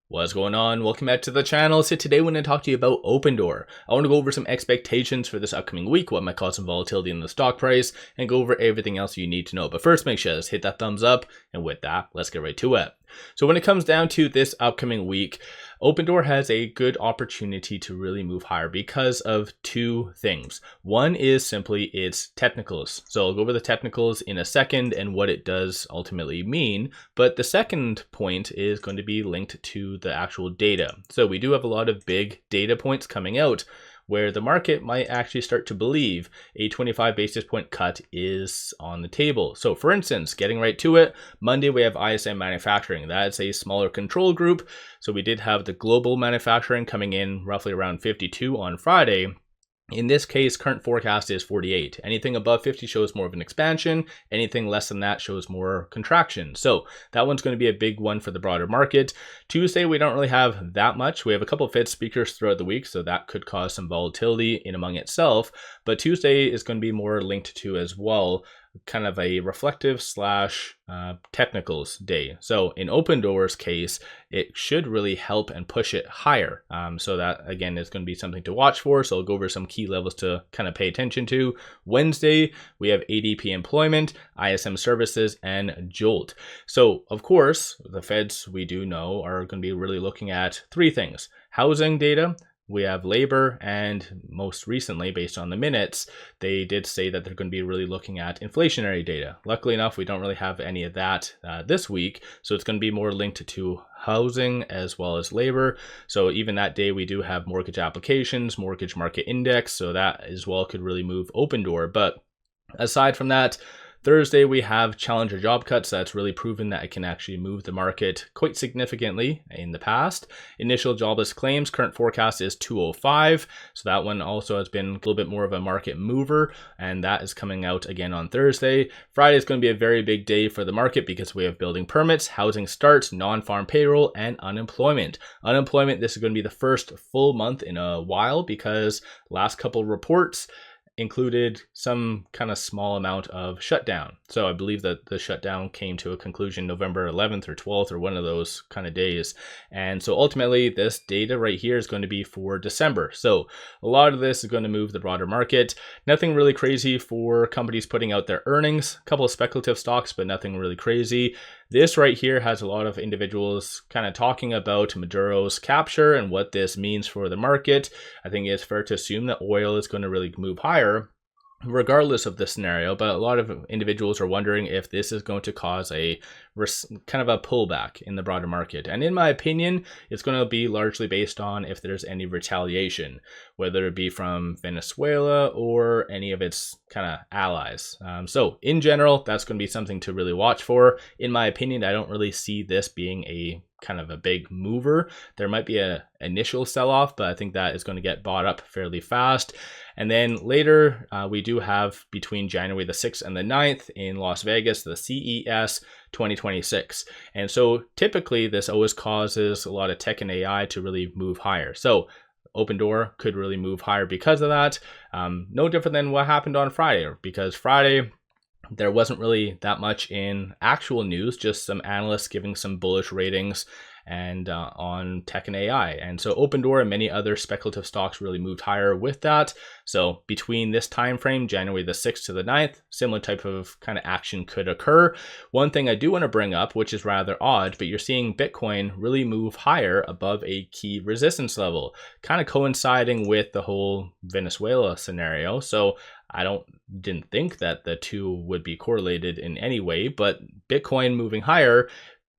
What's going on? Welcome back to the channel. So today I want to talk to you about Opendoor. I want to go over some expectations for this upcoming week, what might cause some volatility in the stock price, and go over everything else you need to know. But first, make sure to hit that thumbs up, and with that, let's get right to it. So when it comes down to this upcoming week, Opendoor has a good opportunity to really move higher because of two things. One is simply its technicals. So I'll go over the technicals in a second and what it does ultimately mean. But the second point is going to be linked to the actual data. So we do have a lot of big data points coming out where the market might actually start to believe a 25 basis point cut is on the table. So for instance, getting right to it, Monday we have ISM manufacturing. That's a smaller control group. So we did have the global manufacturing coming in roughly around 52 on Friday. In this case, current forecast is 48. Anything above 50 shows more of an expansion. Anything less than that shows more contraction. So that one's going to be a big one for the broader market. Tuesday, we don't really have that much. We have a couple of Fed speakers throughout the week, so that could cause some volatility in among itself. But Tuesday is going to be more linked to as well, kind of a reflective slash technicals day. So in Opendoor's case, it should really help and push it higher. So that again is going to be something to watch for. So I'll go over some key levels to kind of pay attention to. Wednesday, we have ADP employment, ISM services, and JOLT. So of course, the Feds we do know are going to be really looking at three things: housing data, we have labor, and most recently, based on the minutes, they did say that they're going to be really looking at inflationary data. Luckily enough, we don't really have any of that this week, so it's going to be more linked to housing as well as labor. So even that day, we do have mortgage applications, mortgage market index, so that as well could really move Opendoor. But aside from that, Thursday, we have challenger job cuts. That's really proven that it can actually move the market quite significantly in the past. Initial jobless claims, current forecast is 205. So that one also has been a little bit more of a market mover, and that is coming out again on Thursday. Friday is going to be a very big day for the market because we have building permits, housing starts, non-farm payroll, and unemployment. Unemployment, this is going to be the first full month in a while because last couple reports included some kind of small amount of shutdown. So I believe that the shutdown came to a conclusion November 11th or 12th or one of those kind of days. And so ultimately this data right here is going to be for December. So a lot of this is going to move the broader market. Nothing really crazy for companies putting out their earnings, a couple of speculative stocks, but nothing really crazy. This right here has a lot of individuals kind of talking about Maduro's capture and what this means for the market. I think it's fair to assume that oil is going to really move higher regardless of the scenario, but a lot of individuals are wondering if this is going to cause a kind of a pullback in the broader market. And in my opinion, it's going to be largely based on if there's any retaliation, whether it be from Venezuela or any of its kind of allies. So in general, that's going to be something to really watch for. In my opinion, I don't really see this being a kind of a big mover. There might be an initial sell-off, but I think that is going to get bought up fairly fast. And then later, we do have between January the 6th and the 9th in Las Vegas, the CES 2026. And so typically this always causes a lot of tech and AI to really move higher. So Opendoor could really move higher because of that. No different than what happened on Friday, because Friday, there wasn't really that much in actual news, just some analysts giving some bullish ratings and on tech and AI. And so Opendoor and many other speculative stocks really moved higher with that. So between this time frame, January the 6th to the 9th, similar type of kind of action could occur. One thing I do want to bring up, which is rather odd, but you're seeing Bitcoin really move higher above a key resistance level, kind of coinciding with the whole Venezuela scenario. So I didn't think that the two would be correlated in any way, but Bitcoin moving higher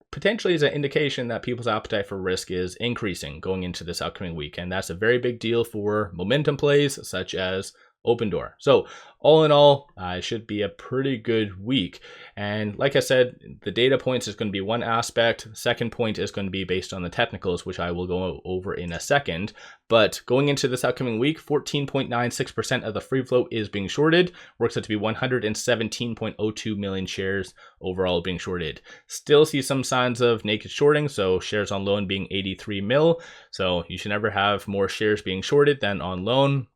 potentially is an indication that people's appetite for risk is increasing going into this upcoming week. And that's a very big deal for momentum plays such as Opendoor. So all in all, it should be a pretty good week. And like I said, the data points is going to be one aspect. Second point is going to be based on the technicals, which I will go over in a second. But going into this upcoming week, 14.96% of the free float is being shorted. Works out to be 117.02 million shares overall being shorted. Still see some signs of naked shorting, so shares on loan being 83 mil. So you should never have more shares being shorted than on loan.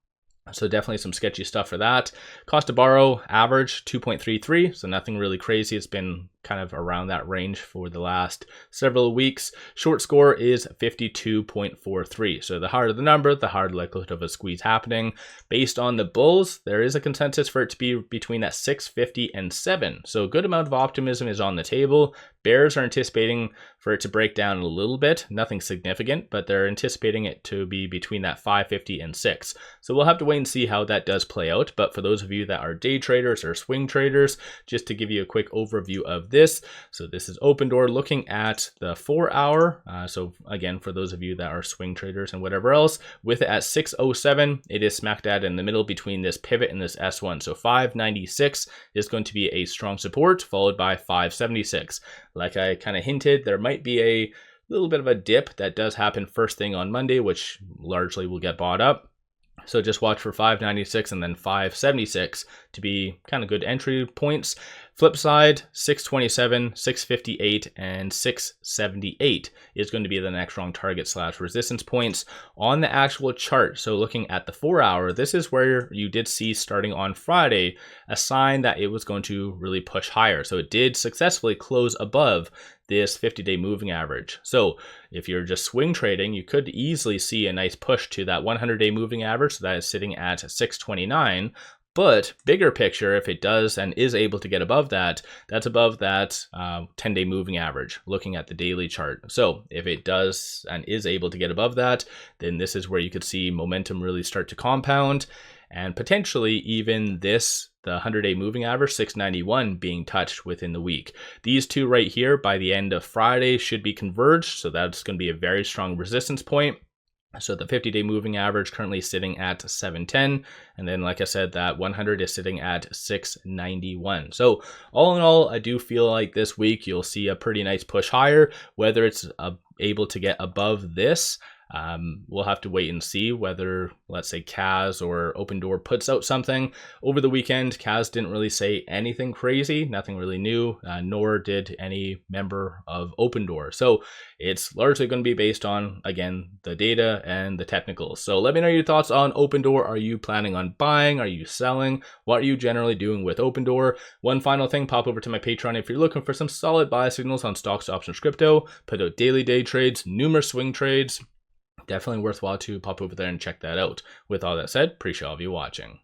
So definitely some sketchy stuff for that. Cost to borrow average 2.33, so nothing really crazy. It's been kind of around that range for the last several weeks. Short score is 52.43. So the harder the number, the higher the likelihood of a squeeze happening. Based on the bulls, there is a consensus for it to be between that 650 and 7. So a good amount of optimism is on the table. Bears are anticipating for it to break down a little bit, nothing significant, but they're anticipating it to be between that 550 and 6. So we'll have to wait and see how that does play out. But for those of you that are day traders or swing traders, just to give you a quick overview of this. So this is Opendoor looking at the 4-hour. So again, for those of you that are swing traders and whatever else, with it at 607, it is smack dab in the middle between this pivot and this S1. So 596 is going to be a strong support, followed by 576. Like I kind of hinted, there might be a little bit of a dip that does happen first thing on Monday, which largely will get bought up. So just watch for 596 and then 576 to be kind of good entry points. Flip side, 627, 658, and 678 is going to be the next strong target / resistance points on the actual chart. So looking at the 4-hour, this is where you did see starting on Friday a sign that it was going to really push higher. So it did successfully close above this 50-day moving average. So if you're just swing trading, you could easily see a nice push to that 100-day moving average. So that is sitting at 629. But bigger picture, if it does and is able to get above that, that's above that 10-day moving average, looking at the daily chart. So if it does and is able to get above that, then this is where you could see momentum really start to compound, and potentially even this, the 100-day moving average, 691, being touched within the week. These two right here by the end of Friday should be converged. So that's going to be a very strong resistance point. So the 50-day moving average currently sitting at 710. And then, like I said, that 100 is sitting at 691. So all in all, I do feel like this week you'll see a pretty nice push higher. Whether it's able to get above this, we'll have to wait and see whether, let's say, 𝗪𝗧 or Opendoor puts out something. Over the weekend, 𝗪𝗧 didn't really say anything crazy, nothing really new, nor did any member of Opendoor. So it's largely going to be based on, again, the data and the technicals. So let me know your thoughts on Opendoor. Are you planning on buying? Are you selling? What are you generally doing with Opendoor? One final thing, pop over to my Patreon if you're looking for some solid buy signals on stocks, options, crypto. Put out daily day trades, numerous swing trades. Definitely worthwhile to pop over there and check that out. With all that said, appreciate all of you watching.